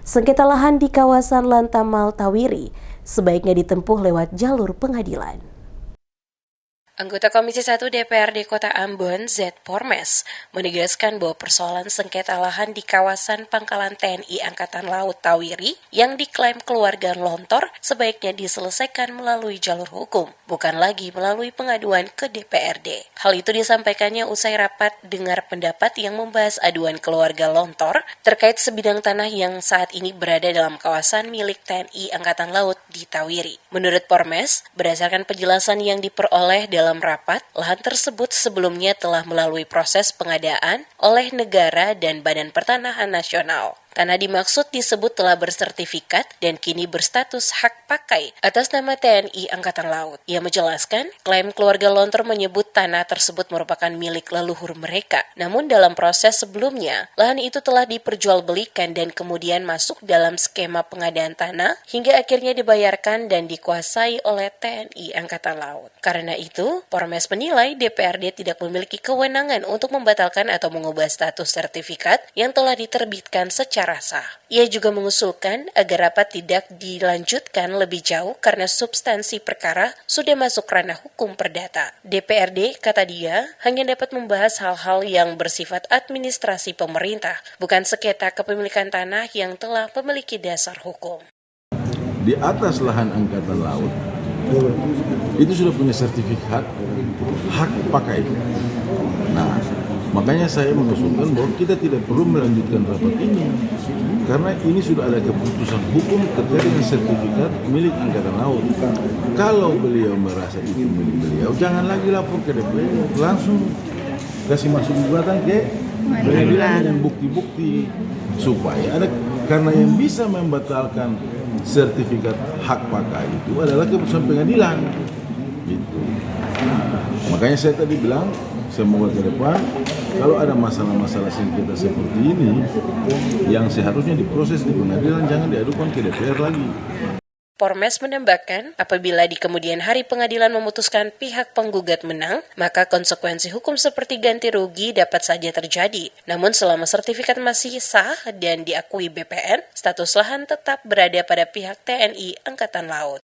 Sengketa lahan di kawasan Lantamal Tawiri sebaiknya ditempuh lewat jalur pengadilan. Anggota Komisi 1 DPRD Kota Ambon, Z. Pormes, menegaskan bahwa persoalan sengketa lahan di kawasan pangkalan TNI Angkatan Laut Tawiri yang diklaim keluarga Lontor sebaiknya diselesaikan melalui jalur hukum, bukan lagi melalui pengaduan ke DPRD. Hal itu disampaikannya usai rapat dengar pendapat yang membahas aduan keluarga Lontor terkait sebidang tanah yang saat ini berada dalam kawasan milik TNI Angkatan Laut di Tawiri. Menurut Pormes, berdasarkan penjelasan yang diperoleh dalam rapat, lahan tersebut sebelumnya telah melalui proses pengadaan oleh negara dan Badan Pertanahan Nasional. Tanah dimaksud disebut telah bersertifikat dan kini berstatus hak pakai atas nama TNI Angkatan Laut. Ia menjelaskan, klaim keluarga Lontor menyebut tanah tersebut merupakan milik leluhur mereka. Namun dalam proses sebelumnya, lahan itu telah diperjualbelikan dan kemudian masuk dalam skema pengadaan tanah hingga akhirnya dibayarkan dan dikuasai oleh TNI Angkatan Laut. Karena itu, Pormes menilai DPRD tidak memiliki kewenangan untuk membatalkan atau mengubah status sertifikat yang telah diterbitkan secara sah. Ia juga mengusulkan agar rapat tidak dilanjutkan lebih jauh karena substansi perkara sudah masuk ranah hukum perdata. DPRD, kata dia, hanya dapat membahas hal-hal yang bersifat administrasi pemerintah, bukan sengketa kepemilikan tanah yang telah memiliki dasar hukum. Di atas lahan Angkatan Laut, itu sudah punya sertifikat hak pakai. Nah, makanya saya mengusulkan bahwa kita tidak perlu melanjutkan rapat ini karena ini sudah ada keputusan hukum terkait dengan sertifikat milik Angkatan Laut. Kalau beliau merasa itu milik beliau, jangan lagi lapor ke DPR, langsung kasih masuk gugatan ke pengadilan dengan bukti-bukti supaya ada, karena yang bisa membatalkan sertifikat hak pakai itu adalah keputusan pengadilan. Gitu. Nah, makanya saya tadi bilang semoga ke depan kalau ada masalah-masalah sengketa seperti ini yang seharusnya diproses di pengadilan jangan diadukan ke DPR lagi. Pormes menambahkan, apabila di kemudian hari pengadilan memutuskan pihak penggugat menang, maka konsekuensi hukum seperti ganti rugi dapat saja terjadi. Namun selama sertifikat masih sah dan diakui BPN, status lahan tetap berada pada pihak TNI Angkatan Laut.